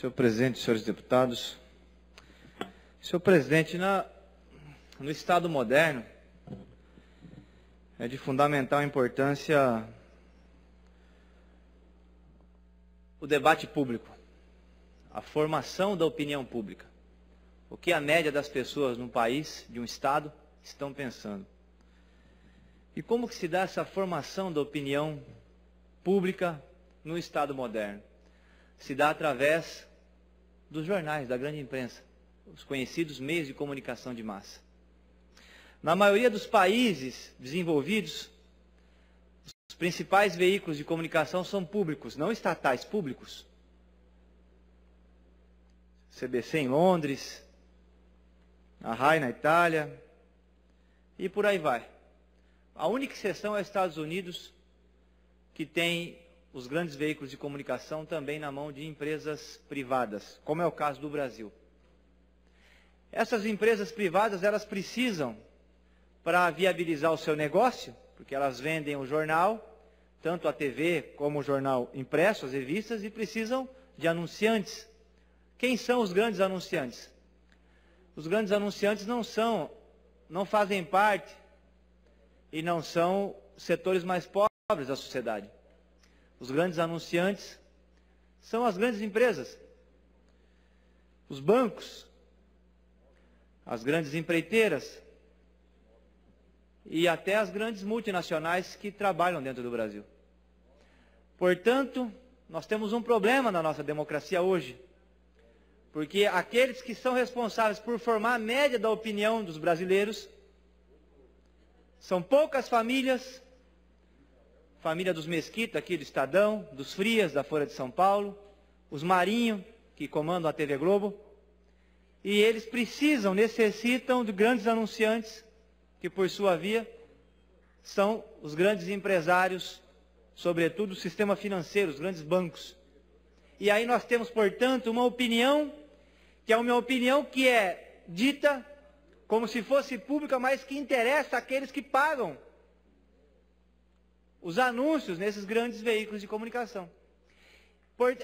Senhor presidente, senhores deputados, senhor presidente, no Estado moderno, é de fundamental importância o debate público, a formação da opinião pública, o que a média das pessoas num país, de um Estado, estão pensando. E como que se dá essa formação da opinião pública no Estado moderno? Se dá através dos jornais, da grande imprensa, os conhecidos meios de comunicação de massa. Na maioria dos países desenvolvidos, os principais veículos de comunicação são públicos, não estatais, públicos. CBC em Londres, a RAI na Itália, e por aí vai. A única exceção é os Estados Unidos, que tem os grandes veículos de comunicação também na mão de empresas privadas, como é o caso do Brasil. Essas empresas privadas, elas precisam, para viabilizar o seu negócio, porque elas vendem o jornal, tanto a TV como o jornal impresso, as revistas, e precisam de anunciantes. Quem são os grandes anunciantes? Os grandes anunciantes não fazem parte e não são setores mais pobres da sociedade. Os grandes anunciantes são as grandes empresas, os bancos, as grandes empreiteiras e até as grandes multinacionais que trabalham dentro do Brasil. Portanto, nós temos um problema na nossa democracia hoje, porque aqueles que são responsáveis por formar a média da opinião dos brasileiros são poucas famílias, família dos Mesquita, aqui do Estadão, dos Frias, da Folha de São Paulo, os Marinho, que comandam a TV Globo, e eles necessitam de grandes anunciantes, que por sua via são os grandes empresários, sobretudo o sistema financeiro, os grandes bancos. E aí nós temos, portanto, uma opinião, que é uma opinião que é dita como se fosse pública, mas que interessa àqueles que pagam os anúncios nesses grandes veículos de comunicação.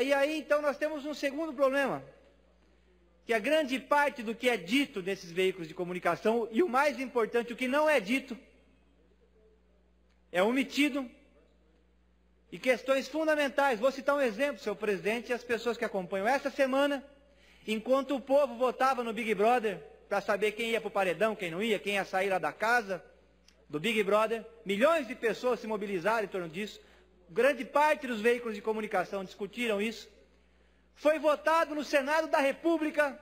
E aí, então, nós temos um segundo problema, que a grande parte do que é dito nesses veículos de comunicação, e o mais importante, o que não é dito, é omitido, e questões fundamentais. Vou citar um exemplo, senhor presidente, e as pessoas que acompanham. Essa semana, enquanto o povo votava no Big Brother, para saber quem ia para o paredão, quem não ia, quem ia sair lá da casa do Big Brother, milhões de pessoas se mobilizaram em torno disso, grande parte dos veículos de comunicação discutiram isso. Foi votado no Senado da República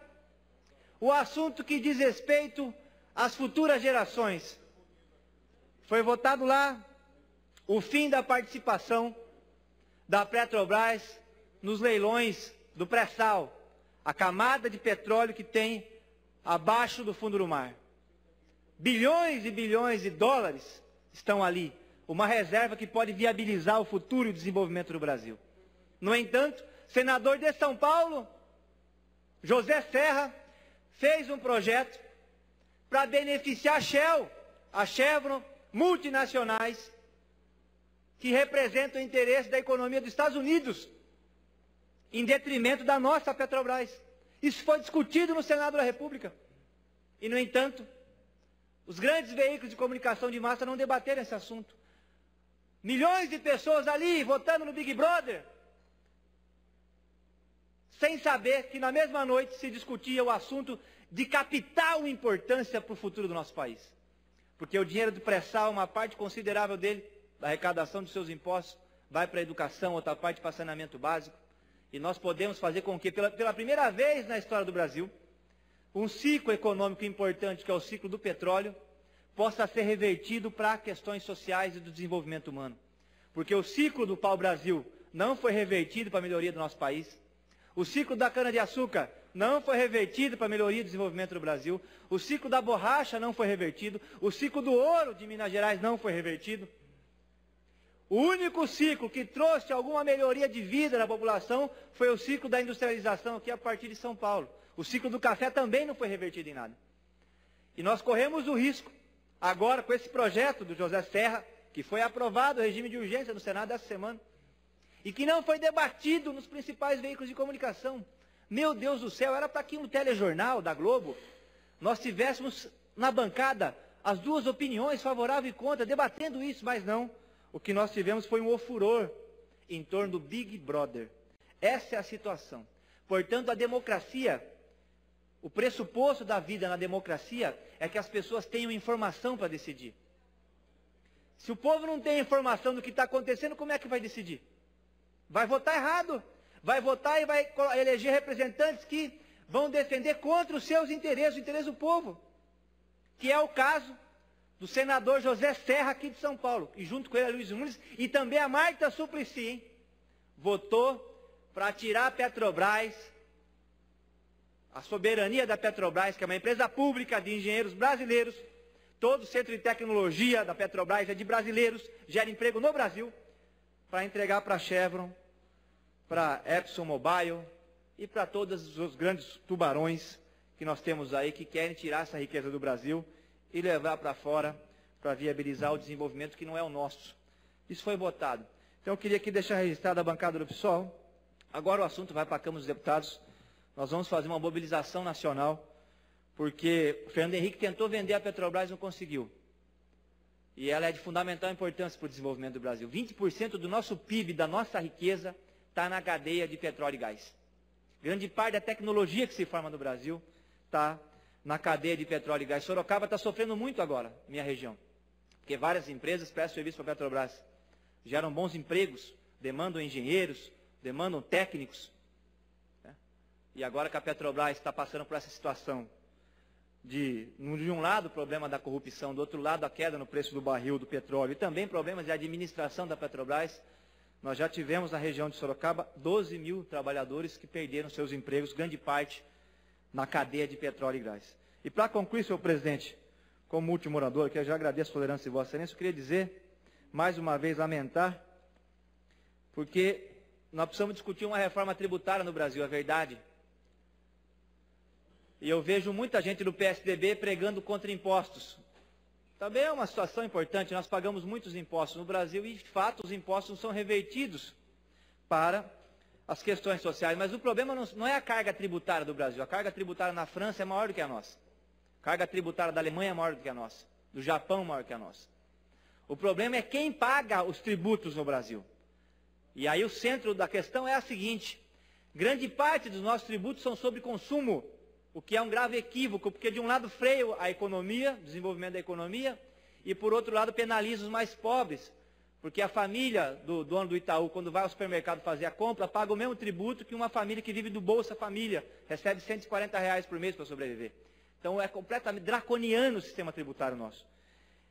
o assunto que diz respeito às futuras gerações. Foi votado lá o fim da participação da Petrobras nos leilões do pré-sal, a camada de petróleo que tem abaixo do fundo do mar. Bilhões e bilhões de dólares estão ali, uma reserva que pode viabilizar o futuro e o desenvolvimento do Brasil. No entanto, senador de São Paulo, José Serra, fez um projeto para beneficiar a Shell, a Chevron, multinacionais, que representam o interesse da economia dos Estados Unidos, em detrimento da nossa Petrobras. Isso foi discutido no Senado da República. E, no entanto, os grandes veículos de comunicação de massa não debateram esse assunto. Milhões de pessoas ali votando no Big Brother, sem saber que na mesma noite se discutia o assunto de capital importância para o futuro do nosso país. Porque o dinheiro do pré-sal, uma parte considerável dele, da arrecadação dos seus impostos, vai para a educação, outra parte para saneamento básico. E nós podemos fazer com que, pela primeira vez na história do Brasil, um ciclo econômico importante, que é o ciclo do petróleo, possa ser revertido para questões sociais e do desenvolvimento humano. Porque o ciclo do pau-brasil não foi revertido para a melhoria do nosso país. O ciclo da cana-de-açúcar não foi revertido para a melhoria e desenvolvimento do Brasil. O ciclo da borracha não foi revertido. O ciclo do ouro de Minas Gerais não foi revertido. O único ciclo que trouxe alguma melhoria de vida na população foi o ciclo da industrialização aqui a partir de São Paulo. O ciclo do café também não foi revertido em nada. E nós corremos o risco, agora com esse projeto do José Serra, que foi aprovado o regime de urgência no Senado essa semana, e que não foi debatido nos principais veículos de comunicação. Meu Deus do céu, era para que no telejornal da Globo nós tivéssemos na bancada as duas opiniões, favorável e contra, debatendo isso, mas não. O que nós tivemos foi um ofuror em torno do Big Brother. Essa é a situação. Portanto, a democracia, o pressuposto da vida na democracia é que as pessoas tenham informação para decidir. Se o povo não tem informação do que está acontecendo, como é que vai decidir? Vai votar errado. Vai votar e vai eleger representantes que vão defender contra os seus interesses, o interesse do povo. Que é o caso do senador José Serra aqui de São Paulo. E junto com ele a Luiz Nunes e também a Marta Suplicy, hein? Votou para tirar a Petrobras, a soberania da Petrobras, que é uma empresa pública de engenheiros brasileiros. Todo o centro de tecnologia da Petrobras é de brasileiros, gera emprego no Brasil, para entregar para a Chevron, para a ExxonMobil e para todos os grandes tubarões que nós temos aí, que querem tirar essa riqueza do Brasil e levar para fora para viabilizar o desenvolvimento que não é o nosso. Isso foi votado. Então eu queria aqui deixar registrado a bancada do PSOL. Agora o assunto vai para a Câmara dos Deputados. Nós vamos fazer uma mobilização nacional, porque o Fernando Henrique tentou vender a Petrobras e não conseguiu. E ela é de fundamental importância para o desenvolvimento do Brasil. 20% do nosso PIB, da nossa riqueza, está na cadeia de petróleo e gás. Grande parte da tecnologia que se forma no Brasil está na cadeia de petróleo e gás. Sorocaba está sofrendo muito agora, minha região. Porque várias empresas prestam serviço para a Petrobras. Geram bons empregos, demandam engenheiros, demandam técnicos. Né? E agora que a Petrobras está passando por essa situação de um lado o problema da corrupção, do outro lado a queda no preço do barril do petróleo e também problemas de administração da Petrobras, nós já tivemos na região de Sorocaba 12 mil trabalhadores que perderam seus empregos, grande parte na cadeia de petróleo e gás. E para concluir, senhor presidente, como último orador, que eu já agradeço a tolerância de Vossa Excelência, eu queria dizer, mais uma vez, lamentar, porque nós precisamos discutir uma reforma tributária no Brasil, é verdade. E eu vejo muita gente do PSDB pregando contra impostos. Também é uma situação importante, nós pagamos muitos impostos no Brasil e, de fato, os impostos não são revertidos para as questões sociais. Mas o problema não é a carga tributária do Brasil. A carga tributária na França é maior do que a nossa. A carga tributária da Alemanha é maior do que a nossa. Do Japão é maior do que a nossa. O problema é quem paga os tributos no Brasil. E aí o centro da questão é a seguinte: grande parte dos nossos tributos são sobre consumo. O que é um grave equívoco, porque de um lado freia a economia, o desenvolvimento da economia, e por outro lado penaliza os mais pobres, porque a família do dono do Itaú, quando vai ao supermercado fazer a compra, paga o mesmo tributo que uma família que vive do Bolsa Família, recebe R$140 por mês para sobreviver. Então é completamente draconiano o sistema tributário nosso.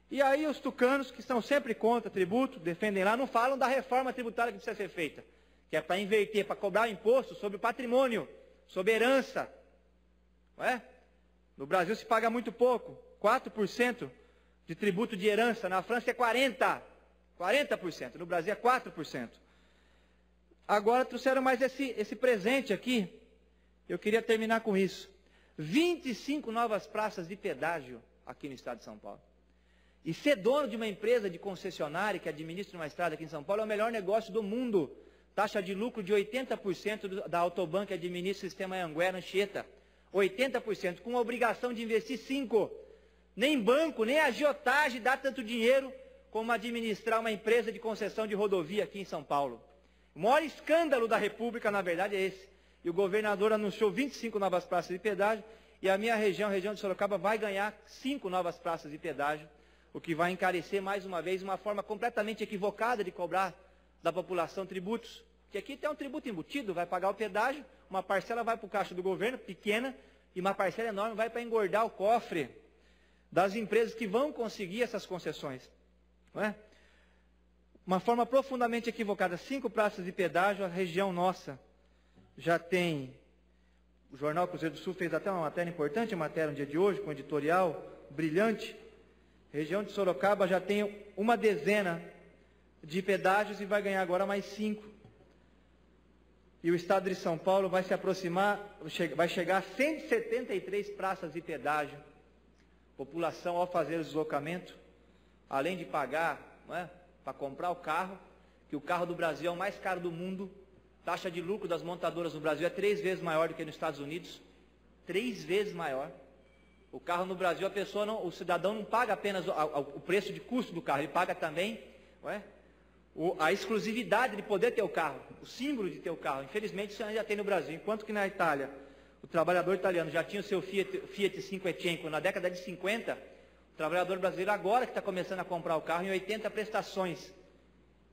E aí os tucanos, que estão sempre contra tributo, defendem lá, não falam da reforma tributária que precisa ser feita, que é para inverter, para cobrar imposto sobre o patrimônio, sobre herança. Não é? No Brasil se paga muito pouco, 4% de tributo de herança, na França é 40%, no Brasil é 4%. Agora trouxeram mais esse presente aqui, eu queria terminar com isso. 25 novas praças de pedágio aqui no estado de São Paulo. E ser dono de uma empresa de concessionária que administra uma estrada aqui em São Paulo é o melhor negócio do mundo. Taxa de lucro de 80% da Autoban que administra o sistema Anhanguera, Anchieta. 80%, com a obrigação de investir 5%. Nem banco, nem agiotagem dá tanto dinheiro como administrar uma empresa de concessão de rodovia aqui em São Paulo. O maior escândalo da República, na verdade, é esse. E o governador anunciou 25 novas praças de pedágio, e a minha região, a região de Sorocaba, vai ganhar 5 novas praças de pedágio, o que vai encarecer, mais uma vez, uma forma completamente equivocada de cobrar da população tributos. Que aqui tem um tributo embutido, vai pagar o pedágio, uma parcela vai para o caixa do governo, pequena, e uma parcela enorme vai para engordar o cofre das empresas que vão conseguir essas concessões. Não é? Uma forma profundamente equivocada. 5 praças de pedágio, a região nossa já tem. O jornal Cruzeiro do Sul fez até uma matéria importante, no dia de hoje, com um editorial brilhante. A região de Sorocaba já tem uma dezena de pedágios e vai ganhar agora mais 5. E o estado de São Paulo vai se aproximar, vai chegar a 173 praças de pedágio. População, ao fazer o deslocamento, além de pagar, não é, para comprar o carro, que o carro do Brasil é o mais caro do mundo, Taxa de lucro das montadoras no Brasil é 3 vezes maior do que nos Estados Unidos. 3 vezes maior. O carro no Brasil, o cidadão não paga apenas o preço de custo do carro, ele paga também a exclusividade de poder ter o carro, o símbolo de ter o carro. Infelizmente isso ainda tem no Brasil. Enquanto que na Itália, o trabalhador italiano já tinha o seu Fiat 500 na década de 50, o trabalhador brasileiro agora que está começando a comprar o carro em 80 prestações.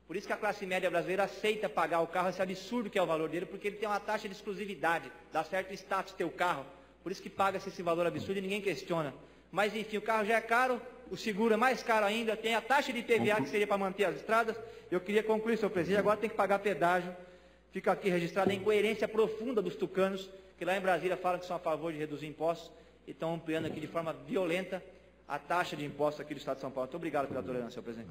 Por isso que a classe média brasileira aceita pagar o carro, esse absurdo que é o valor dele, porque ele tem uma taxa de exclusividade, dá certo status ter o carro. Por isso que paga-se esse valor absurdo e ninguém questiona. Mas enfim, o carro já é caro, o seguro é mais caro ainda, tem a taxa de IPVA que seria para manter as estradas. Eu queria concluir, senhor presidente, agora tem que pagar pedágio. Fica aqui registrado a incoerência profunda dos tucanos, que lá em Brasília falam que são a favor de reduzir impostos e estão ampliando aqui de forma violenta a taxa de impostos aqui do Estado de São Paulo. Muito obrigado pela tolerância, senhor presidente.